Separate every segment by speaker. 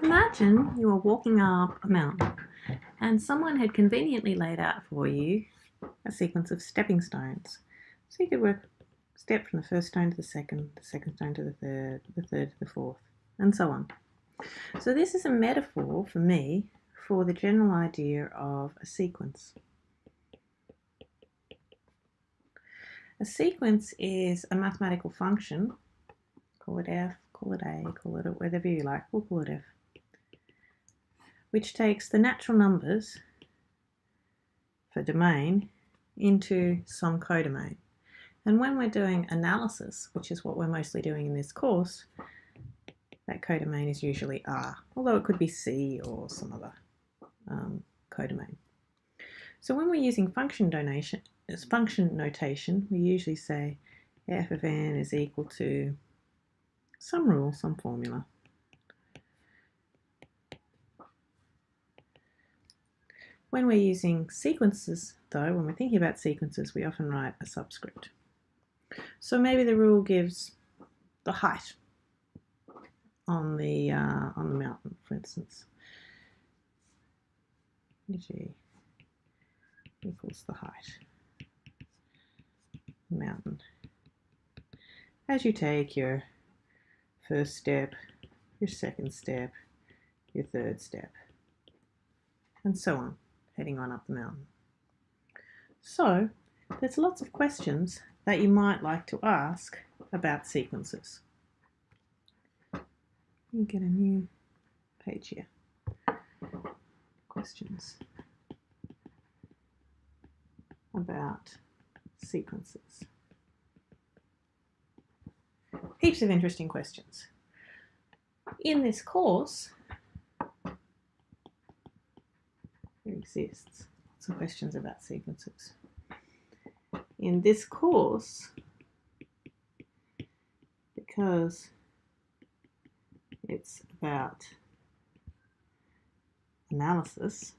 Speaker 1: Imagine you are walking up a mountain and someone had conveniently laid out for you a sequence of stepping stones. So you could work step from the first stone to the second stone to the third to the fourth, and so on. So this is a metaphor for me for the general idea of a sequence. A sequence is a mathematical function, call it f, call it a, call it whatever you like, we'll call it f, which takes the natural numbers for domain into some codomain. And when we're doing analysis, which is what we're mostly doing in this course, that codomain is usually R, although it could be C or some other codomain. So when we're using function notation, we usually say f of n is equal to some rule, some formula. When we're using sequences, though, when we're thinking about sequences, we often write a subscript. So maybe the rule gives the height on the mountain, for instance. G equals the height of the mountain. As you take your first step, your second step, your third step, and so on, heading on up the mountain. So there's lots of questions that you might like to ask about sequences. You get a new page here. Questions about sequences. Heaps of interesting questions. In this course, there exists lots of questions about sequences. In this course, because it's about analysis,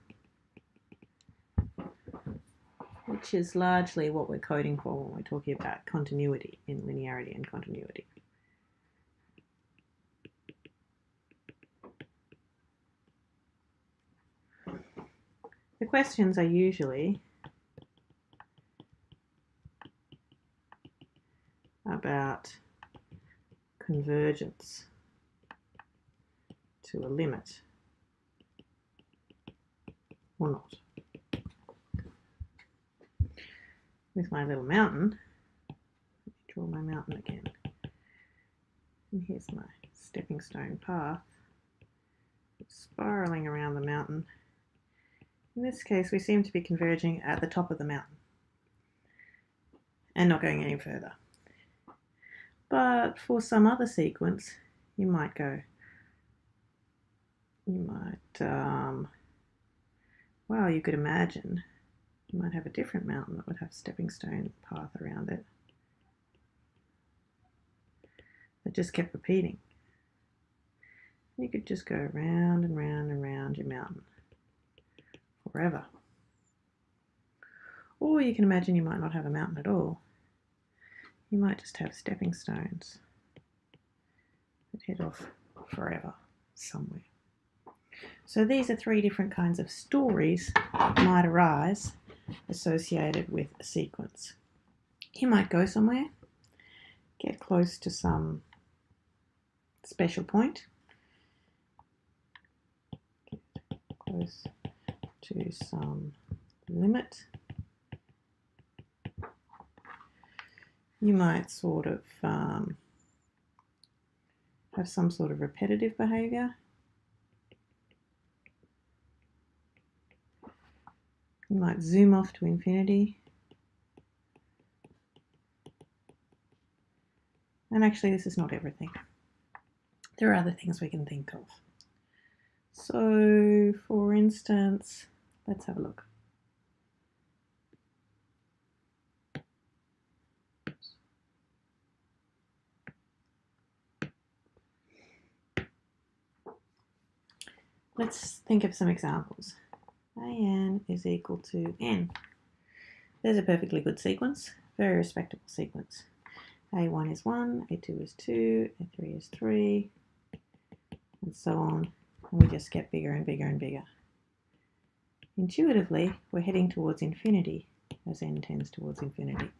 Speaker 1: which is largely what we're coding for when we're talking about continuity in linearity and continuity. The questions are usually about convergence to a limit or not. With my little mountain, let me draw my mountain again. And here's my stepping stone path. It's spiraling around the mountain. In this case, we seem to be converging at the top of the mountain and not going any further. But for some other sequence, you might, well, you could imagine you might have a different mountain that would have a stepping stone path around it that just kept repeating. You could just go round and round and round your mountain forever. Or you can imagine you might not have a mountain at all. You might just have stepping stones that head off forever somewhere. So these are three different kinds of stories that might arise associated with a sequence. You might go somewhere, get close to some special point, get close to some limit. You might sort of have some sort of repetitive behavior. You might zoom off to infinity. And actually, this is not everything. There are other things we can think of. So, for instance, let's have a look. Let's think of some examples. an is equal to n. There's a perfectly good sequence, very respectable sequence. a1 is 1, a2 is 2, a3 is 3, and so on. and we just get bigger and bigger and bigger. Intuitively, we're heading towards infinity as n tends towards infinity.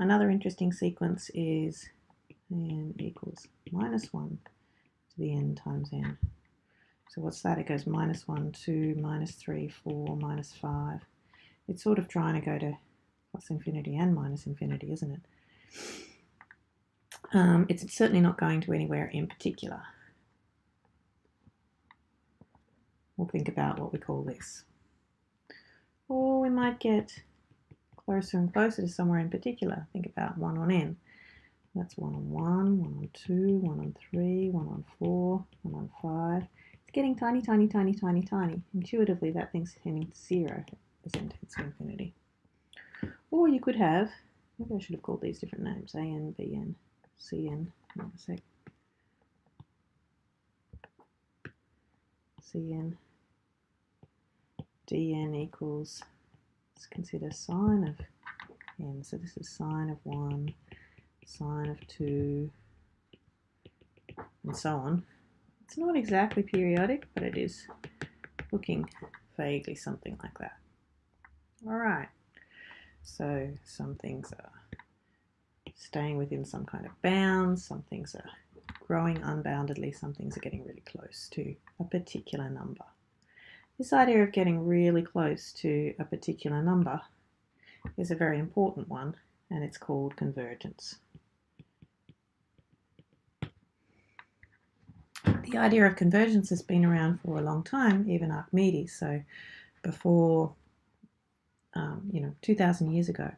Speaker 1: Another interesting sequence is n equals minus 1 to the n times n. So what's that? It goes minus 1, 2, minus 3, 4, minus 5. It's sort of trying to go to plus infinity and minus infinity, isn't it? It's certainly not going to anywhere in particular. We'll think about what we call this. Or we might get closer and closer to somewhere in particular. Think about 1 on n. That's 1 on 1, 1 on 2, 1 on 3, 1 on 4, 1 on 5. It's getting tiny, tiny, tiny, tiny, tiny. Intuitively, that thing's tending to 0 as n tends to infinity. Or you could have, maybe I should have called these different names, an, bn, cn, hang on a sec. Cn, dn equals, let's consider sine of n. So this is sine of 1, sine of 2, and so on. It's not exactly periodic, but it is looking vaguely something like that. All right, so some things are staying within some kind of bounds, some things are growing unboundedly, some things are getting really close to a particular number. This idea of getting really close to a particular number is a very important one, and it's called convergence. The idea of convergence has been around for a long time, even Archimedes, so before 2,000 years ago.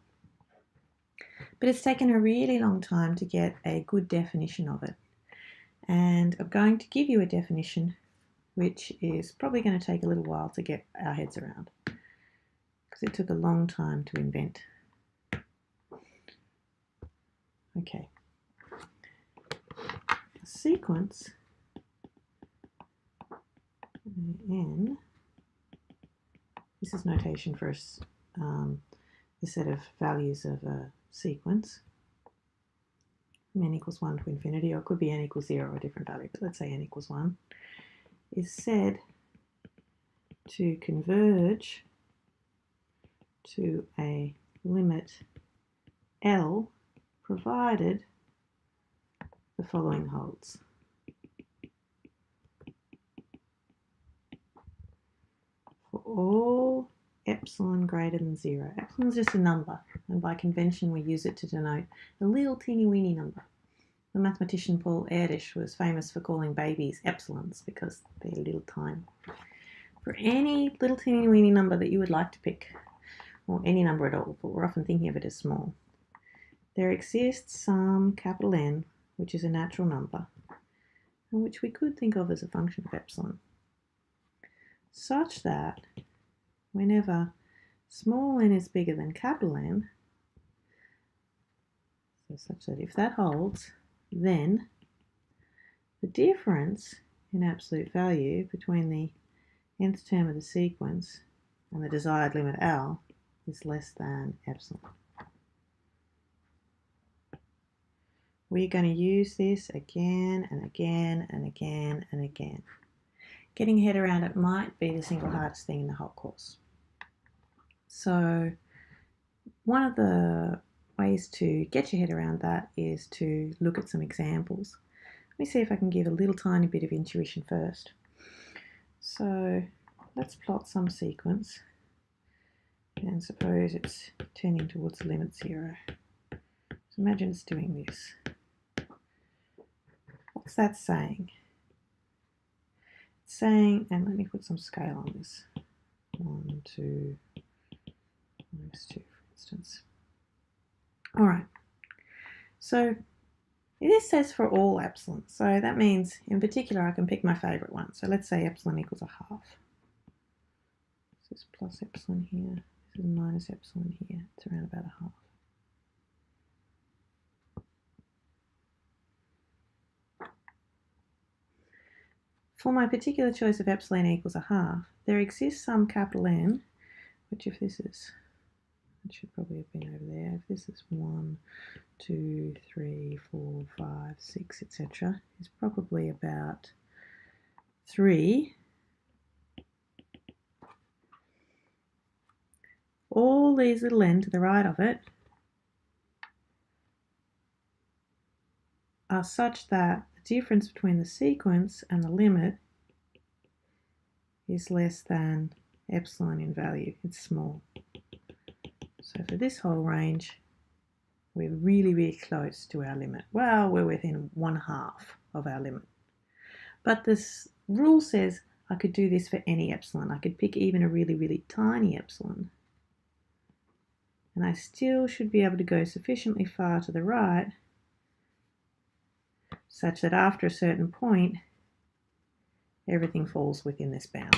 Speaker 1: But it's taken a really long time to get a good definition of it. And I'm going to give you a definition which is probably going to take a little while to get our heads around, because it took a long time to invent. Okay. A sequence n, this is notation for the set of values of a sequence, from n equals 1 to infinity, or it could be n equals 0 or a different value, but let's say n equals 1, is said to converge to a limit L provided the following holds. For all epsilon greater than 0. Epsilon is just a number, and by convention we use it to denote a little teeny weeny number. The mathematician Paul Erdős was famous for calling babies epsilons because they're little tiny. For any little teeny weeny number that you would like to pick, or any number at all, but we're often thinking of it as small, there exists some capital N, which is a natural number, and which we could think of as a function of epsilon, such that whenever small n is bigger than capital N, so such that if that holds, then the difference in absolute value between the nth term of the sequence and the desired limit L is less than epsilon. We're going to use this again and again and again and again. Getting your head around it might be the single hardest thing in the whole course. So one of the ways to get your head around that is to look at some examples. Let me see if I can give a little tiny bit of intuition first. So let's plot some sequence and suppose it's tending towards the limit 0. So imagine it's doing this. What's that saying? It's saying, and let me put some scale on this, 1, 2, minus 2 for instance. All right, so this says for all epsilon, so that means in particular I can pick my favorite one. So let's say epsilon equals a half. This is plus epsilon here, this is minus epsilon here, it's around about a half. For my particular choice of epsilon equals a half, there exists some capital N, which if this is It should probably have been over there. If this is 1, 2, 3, 4, 5, 6, etc., it's probably about 3. All these little n to the right of it are such that the difference between the sequence and the limit is less than epsilon in value. It's small. So for this whole range, we're really, really close to our limit. Well, we're within 1/2 of our limit. But this rule says I could do this for any epsilon. I could pick even a really, really tiny epsilon. And I still should be able to go sufficiently far to the right such that after a certain point, everything falls within this bound.